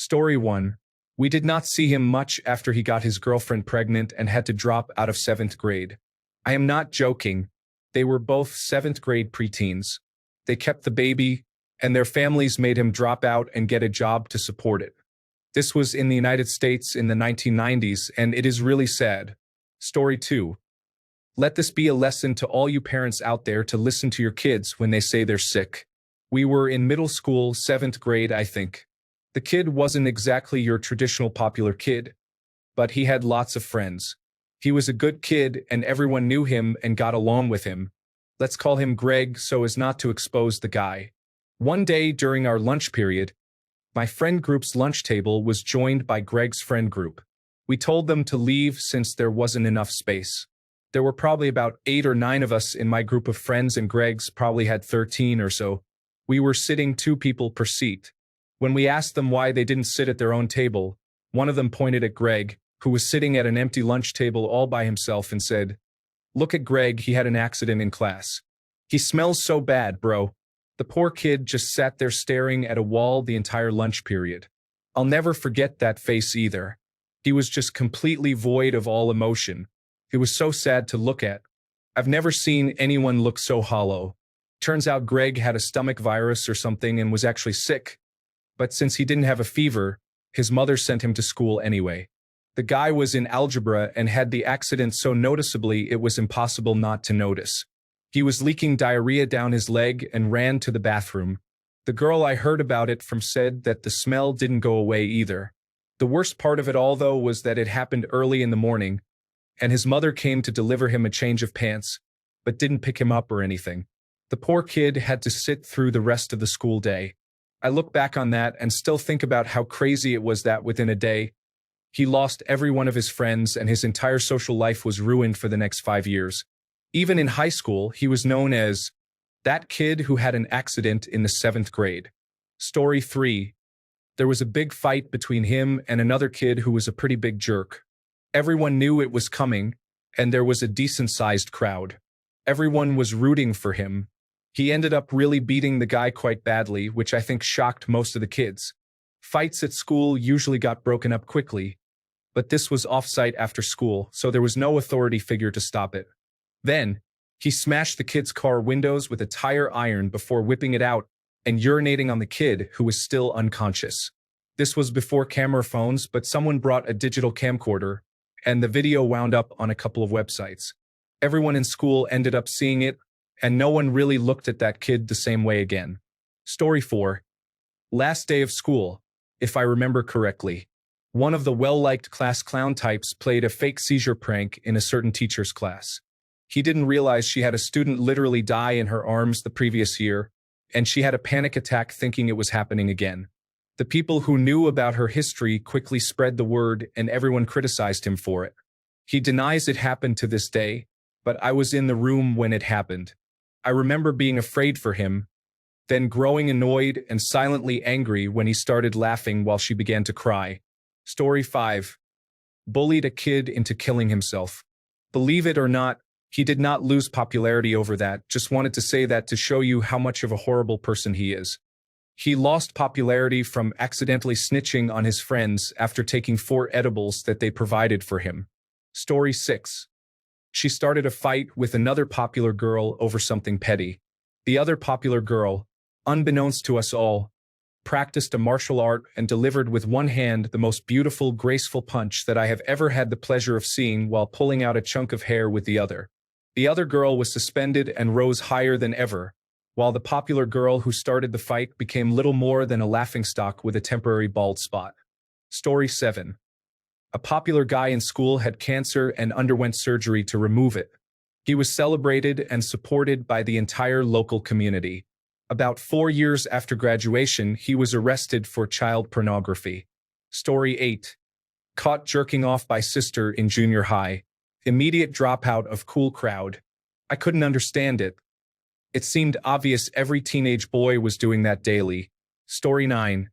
Story 1. We did not see him much after he got his girlfriend pregnant and had to drop out of 7th grade. I am not joking. They were both 7th grade preteens. They kept the baby, and their families made him drop out and get a job to support it. This was in the United States in the 1990s, and it is really sad. Story 2. Let this be a lesson to all you parents out there to listen to your kids when they say they're sick. We were in middle school, 7th grade, I think. The kid wasn't exactly your traditional popular kid, but he had lots of friends. He was a good kid and everyone knew him and got along with him. Let's call him Greg so as not to expose the guy. One day during our lunch period, my friend group's lunch table was joined by Greg's friend group. We told them to leave since there wasn't enough space. There were probably about 8 or 9 of us in my group of friends and Greg's probably had 13 or so. We were sitting 2 people per seat. When we asked them why they didn't sit at their own table, one of them pointed at Greg, who was sitting at an empty lunch table all by himself and said, "Look at Greg, he had an accident in class. He smells so bad, bro." The poor kid just sat there staring at a wall the entire lunch period. I'll never forget that face either. He was just completely void of all emotion. It was so sad to look at. I've never seen anyone look so hollow. Turns out Greg had a stomach virus or something and was actually sick. But since he didn't have a fever, his mother sent him to school anyway. The guy was in algebra and had the accident so noticeably it was impossible not to notice. He was leaking diarrhea down his leg and ran to the bathroom. The girl I heard about it from said that the smell didn't go away either. The worst part of it all, though, was that it happened early in the morning, and his mother came to deliver him a change of pants, but didn't pick him up or anything. The poor kid had to sit through the rest of the school day. I look back on that and still think about how crazy it was that within a day, he lost every one of his friends and his entire social life was ruined for the next 5 years. Even in high school, he was known as that kid who had an accident in the 7th grade. Story 3. There was a big fight between him and another kid who was a pretty big jerk. Everyone knew it was coming, and there was a decent-sized crowd. Everyone was rooting for him. He ended up really beating the guy quite badly, which I think shocked most of the kids. Fights at school usually got broken up quickly, but this was off-site after school, so there was no authority figure to stop it. Then, he smashed the kid's car windows with a tire iron before whipping it out and urinating on the kid, who was still unconscious. This was before camera phones, but someone brought a digital camcorder, and the video wound up on a couple of websites. Everyone in school ended up seeing it, and no one really looked at that kid the same way again. Story 4. Last day of school, if I remember correctly. One of the well-liked class clown types played a fake seizure prank in a certain teacher's class. He didn't realize she had a student literally die in her arms the previous year, and she had a panic attack thinking it was happening again. The people who knew about her history quickly spread the word and everyone criticized him for it. He denies it happened to this day, but I was in the room when it happened. I remember being afraid for him, then growing annoyed and silently angry when he started laughing while she began to cry. Story 5. Bullied a kid into killing himself. Believe it or not, he did not lose popularity over that, just wanted to say that to show you how much of a horrible person he is. He lost popularity from accidentally snitching on his friends after taking 4 edibles that they provided for him. Story 6. She started a fight with another popular girl over something petty. The other popular girl, unbeknownst to us all, practiced a martial art and delivered with one hand the most beautiful, graceful punch that I have ever had the pleasure of seeing while pulling out a chunk of hair with the other. The other girl was suspended and rose higher than ever, while the popular girl who started the fight became little more than a laughingstock with a temporary bald spot. Story 7. A popular guy in school had cancer and underwent surgery to remove it. He was celebrated and supported by the entire local community. About 4 years after graduation, he was arrested for child pornography. Story 8. Caught jerking off by sister in junior high. Immediate dropout of cool crowd. I couldn't understand it. It seemed obvious every teenage boy was doing that daily. Story 9.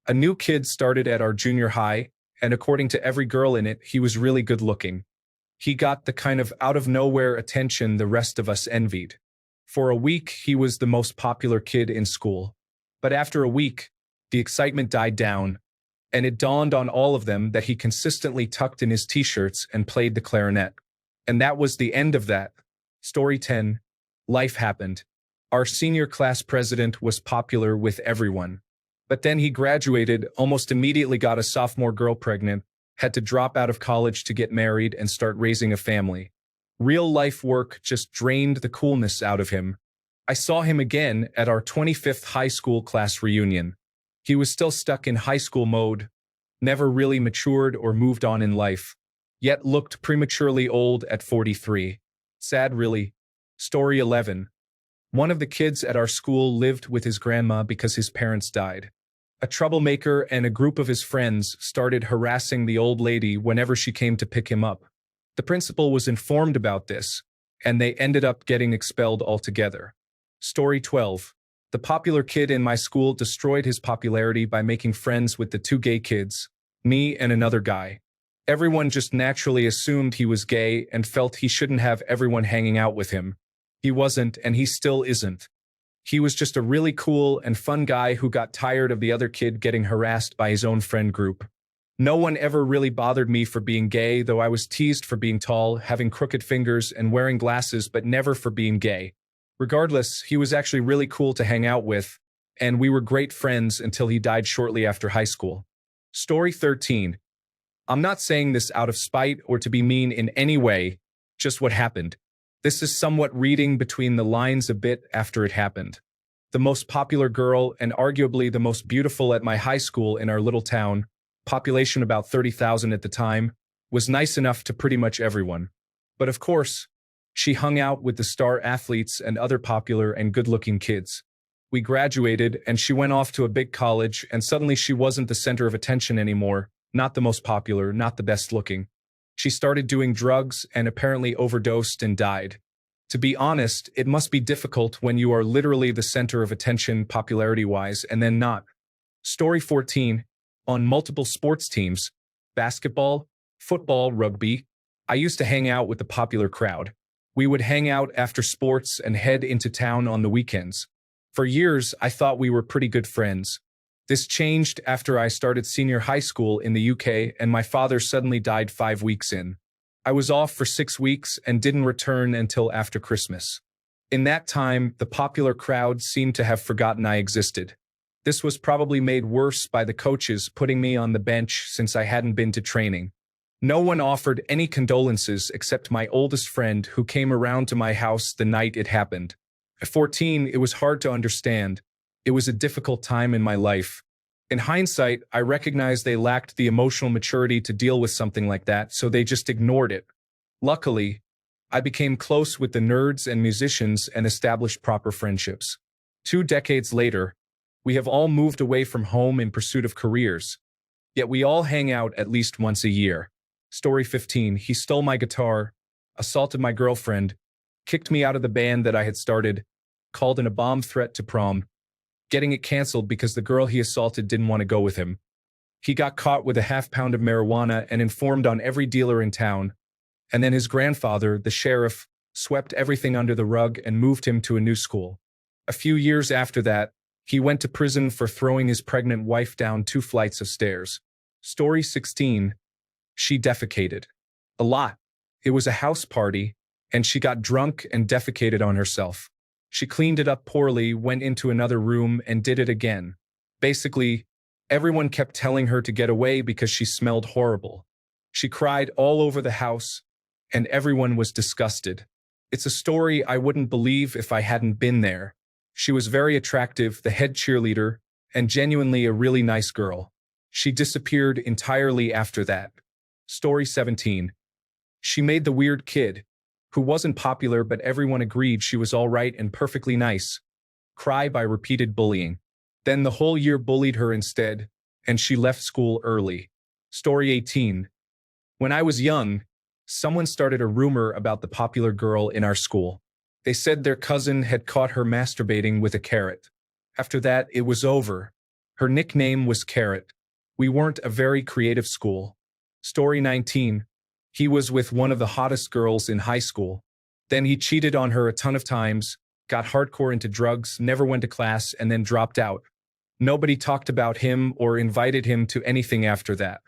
A new kid started at our junior high, and according to every girl in it, he was really good looking. He got the kind of out-of-nowhere attention the rest of us envied. For a week, he was the most popular kid in school. But after a week, the excitement died down, and it dawned on all of them that he consistently tucked in his t-shirts and played the clarinet. And that was the end of that. Story 10. Life happened. Our senior class president was popular with everyone. But then he graduated, almost immediately got a sophomore girl pregnant, had to drop out of college to get married and start raising a family. Real life work just drained the coolness out of him. I saw him again at our 25th high school class reunion. He was still stuck in high school mode, never really matured or moved on in life, yet looked prematurely old at 43. Sad, really. Story 11. One of the kids at our school lived with his grandma because his parents died. A troublemaker and a group of his friends started harassing the old lady whenever she came to pick him up. The principal was informed about this, and they ended up getting expelled altogether. Story 12. The popular kid in my school destroyed his popularity by making friends with the two gay kids, me and another guy. Everyone just naturally assumed he was gay and felt he shouldn't have everyone hanging out with him. He wasn't, and he still isn't. He was just a really cool and fun guy who got tired of the other kid getting harassed by his own friend group. No one ever really bothered me for being gay, though I was teased for being tall, having crooked fingers, and wearing glasses, but never for being gay. Regardless, he was actually really cool to hang out with, and we were great friends until he died shortly after high school. Story 13. I'm not saying this out of spite or to be mean in any way, just what happened. This is somewhat reading between the lines a bit after it happened. The most popular girl and arguably the most beautiful at my high school in our little town, population about 30,000 at the time, was nice enough to pretty much everyone. But of course, she hung out with the star athletes and other popular and good-looking kids. We graduated and she went off to a big college, and suddenly she wasn't the center of attention anymore, not the most popular, not the best looking. She started doing drugs and apparently overdosed and died. To be honest, it must be difficult when you are literally the center of attention popularity-wise and then not. Story 14. On multiple sports teams, basketball, football, rugby, I used to hang out with the popular crowd. We would hang out after sports and head into town on the weekends. For years, I thought we were pretty good friends. This changed after I started senior high school in the UK and my father suddenly died 5 weeks in. I was off for 6 weeks and didn't return until after Christmas. In that time, the popular crowd seemed to have forgotten I existed. This was probably made worse by the coaches putting me on the bench since I hadn't been to training. No one offered any condolences except my oldest friend who came around to my house the night it happened. At 14, it was hard to understand. It was a difficult time in my life. In hindsight, I recognized they lacked the emotional maturity to deal with something like that, so they just ignored it. Luckily, I became close with the nerds and musicians and established proper friendships. 2 decades later, we have all moved away from home in pursuit of careers. Yet we all hang out at least once a year. Story 15. He stole my guitar, assaulted my girlfriend, kicked me out of the band that I had started, called in a bomb threat to prom, getting it canceled because the girl he assaulted didn't want to go with him. He got caught with a half-pound of marijuana and informed on every dealer in town. And then his grandfather, the sheriff, swept everything under the rug and moved him to a new school. A few years after that, he went to prison for throwing his pregnant wife down 2 flights of stairs. Story 16. She defecated. A lot. It was a house party, and she got drunk and defecated on herself. She cleaned it up poorly, went into another room, and did it again. Basically, everyone kept telling her to get away because she smelled horrible. She cried all over the house, and everyone was disgusted. It's a story I wouldn't believe if I hadn't been there. She was very attractive, the head cheerleader, and genuinely a really nice girl. She disappeared entirely after that. Story 17. She made the weird kid, who wasn't popular but everyone agreed she was all right and perfectly nice, cry by repeated bullying. Then the whole year bullied her instead, and she left school early. Story 18. When I was young, someone started a rumor about the popular girl in our school. They said their cousin had caught her masturbating with a carrot. After that, it was over. Her nickname was Carrot. We weren't a very creative school. Story 19. He was with one of the hottest girls in high school. Then he cheated on her a ton of times, got hardcore into drugs, never went to class, and then dropped out. Nobody talked about him or invited him to anything after that.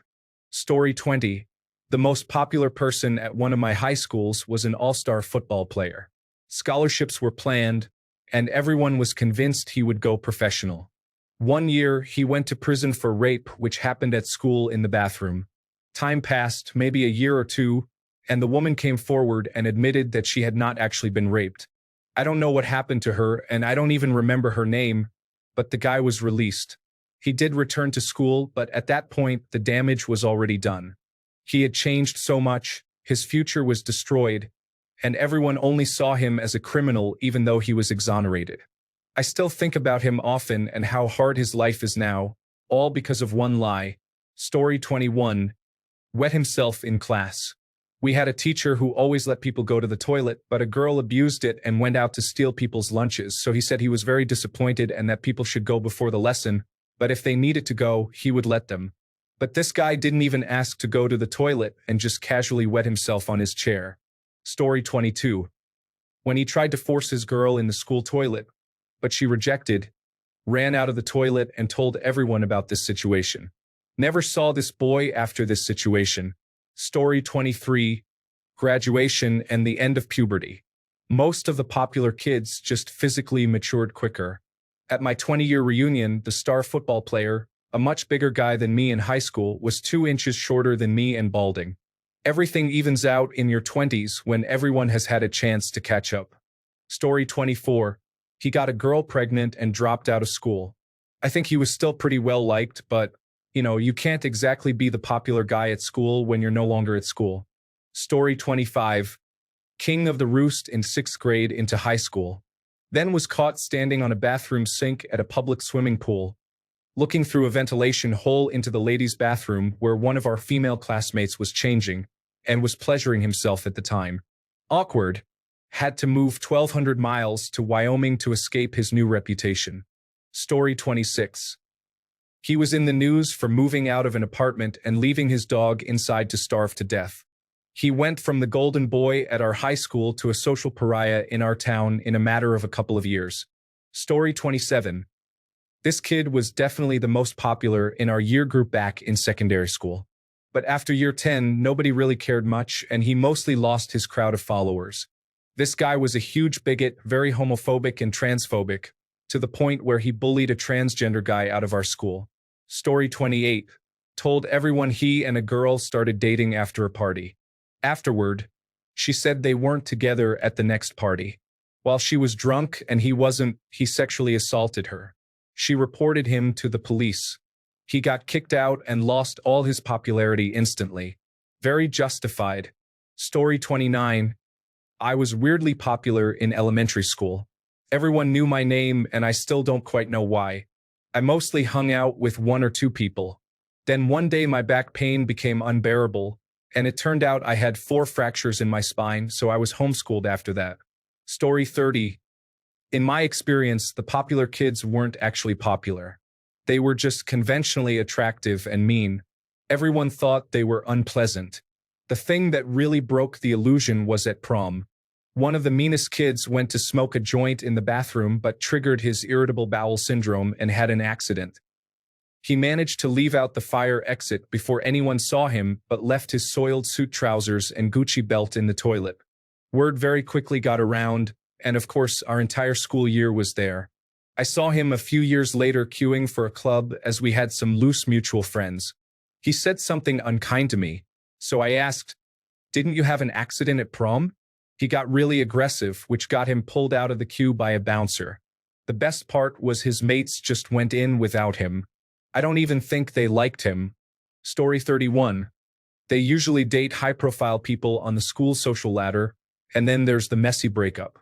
Story 20. The most popular person at one of my high schools was an all-star football player. Scholarships were planned, and everyone was convinced he would go professional. One year, he went to prison for rape, which happened at school in the bathroom. Time passed, maybe a year or two, and the woman came forward and admitted that she had not actually been raped. I don't know what happened to her, and I don't even remember her name, but the guy was released. He did return to school, but at that point, the damage was already done. He had changed so much, his future was destroyed, and everyone only saw him as a criminal even though he was exonerated. I still think about him often and how hard his life is now, all because of one lie. Story 21. Wet himself in class. We had a teacher who always let people go to the toilet, but a girl abused it and went out to steal people's lunches, so he said he was very disappointed and that people should go before the lesson, but if they needed to go, he would let them. But this guy didn't even ask to go to the toilet and just casually wet himself on his chair. Story 22. When he tried to force his girl in the school toilet, but she rejected, ran out of the toilet and told everyone about this situation. Never saw this boy after this situation. Story 23. Graduation and the end of puberty. Most of the popular kids just physically matured quicker. At my 20-year reunion, the star football player, a much bigger guy than me in high school, was 2 inches shorter than me and balding. Everything evens out in your 20s when everyone has had a chance to catch up. Story 24. He got a girl pregnant and dropped out of school. I think he was still pretty well liked, but, you can't exactly be the popular guy at school when you're no longer at school. Story 25. King of the roost in 6th grade into high school. Then was caught standing on a bathroom sink at a public swimming pool, looking through a ventilation hole into the ladies' bathroom where one of our female classmates was changing, and was pleasuring himself at the time. Awkward. Had to move 1,200 miles to Wyoming to escape his new reputation. Story 26. He was in the news for moving out of an apartment and leaving his dog inside to starve to death. He went from the golden boy at our high school to a social pariah in our town in a matter of a couple of years. Story 27. This kid was definitely the most popular in our year group back in secondary school. But after year 10, nobody really cared much, and he mostly lost his crowd of followers. This guy was a huge bigot, very homophobic and transphobic, to the point where he bullied a transgender guy out of our school. Story 28. Told everyone he and a girl started dating after a party. Afterward, she said they weren't together at the next party. While she was drunk and he wasn't, he sexually assaulted her. She reported him to the police. He got kicked out and lost all his popularity instantly. Very justified. Story 29. I was weirdly popular in elementary school. Everyone knew my name and I still don't quite know why. I mostly hung out with 1 or 2 people. Then one day my back pain became unbearable, and it turned out I had 4 fractures in my spine, so I was homeschooled after that. Story 30. In my experience, the popular kids weren't actually popular. They were just conventionally attractive and mean. Everyone thought they were unpleasant. The thing that really broke the illusion was at prom. One of the meanest kids went to smoke a joint in the bathroom but triggered his irritable bowel syndrome and had an accident. He managed to leave out the fire exit before anyone saw him but left his soiled suit trousers and Gucci belt in the toilet. Word very quickly got around, and of course our entire school year was there. I saw him a few years later queuing for a club as we had some loose mutual friends. He said something unkind to me, so I asked, "Didn't you have an accident at prom?" He got really aggressive, which got him pulled out of the queue by a bouncer. The best part was his mates just went in without him. I don't even think they liked him. Story 31. They usually date high-profile people on the school social ladder, and then there's the messy breakup.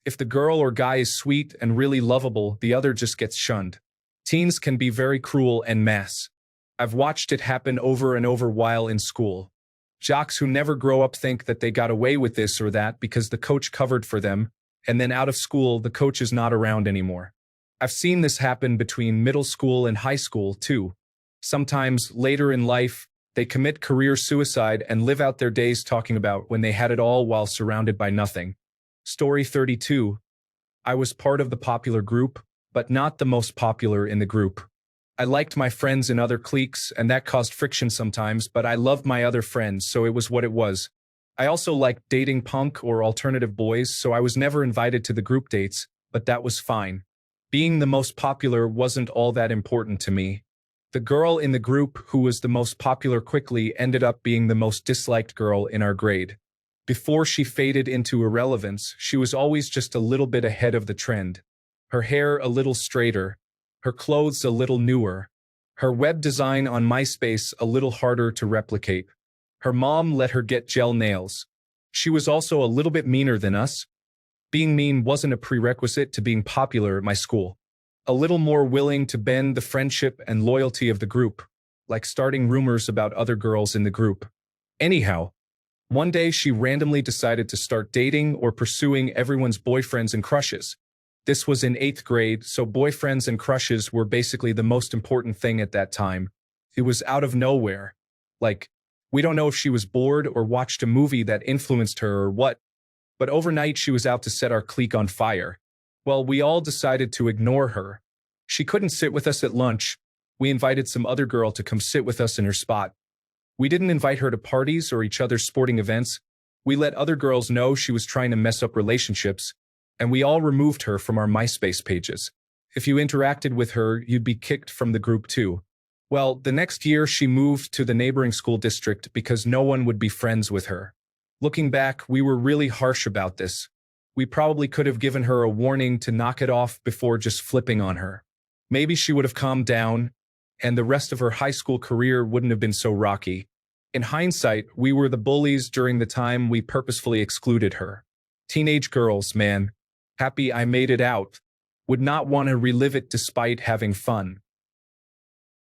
If the girl or guy is sweet and really lovable, the other just gets shunned. Teens can be very cruel en masse. I've watched it happen over and over while in school. Jocks who never grow up think that they got away with this or that because the coach covered for them, and then out of school, the coach is not around anymore. I've seen this happen between middle school and high school, too. Sometimes, later in life, they commit career suicide and live out their days talking about when they had it all while surrounded by nothing. Story 32. I was part of the popular group, but not the most popular in the group. I liked my friends in other cliques, and that caused friction sometimes, but I loved my other friends, so it was what it was. I also liked dating punk or alternative boys, so I was never invited to the group dates, but that was fine. Being the most popular wasn't all that important to me. The girl in the group who was the most popular quickly ended up being the most disliked girl in our grade. Before she faded into irrelevance, she was always just a little bit ahead of the trend. Her hair a little straighter, her clothes a little newer, her web design on MySpace a little harder to replicate. Her mom let her get gel nails. She was also a little bit meaner than us. Being mean wasn't a prerequisite to being popular at my school. A little more willing to bend the friendship and loyalty of the group, like starting rumors about other girls in the group. Anyhow, one day she randomly decided to start dating or pursuing everyone's boyfriends and crushes. This was in 8th grade, so boyfriends and crushes were basically the most important thing at that time. It was out of nowhere. Like, we don't know if she was bored or watched a movie that influenced her or what, but overnight she was out to set our clique on fire. Well, we all decided to ignore her. She couldn't sit with us at lunch. We invited some other girl to come sit with us in her spot. We didn't invite her to parties or each other's sporting events. We let other girls know she was trying to mess up relationships, and we all removed her from our MySpace pages. If you interacted with her, you'd be kicked from the group too. Well, the next year she moved to the neighboring school district because no one would be friends with her. Looking back, we were really harsh about this. We probably could have given her a warning to knock it off before just flipping on her. Maybe she would have calmed down, and the rest of her high school career wouldn't have been so rocky. In hindsight, we were the bullies during the time we purposefully excluded her. Teenage girls, man. Happy I made it out. Would not want to relive it despite having fun.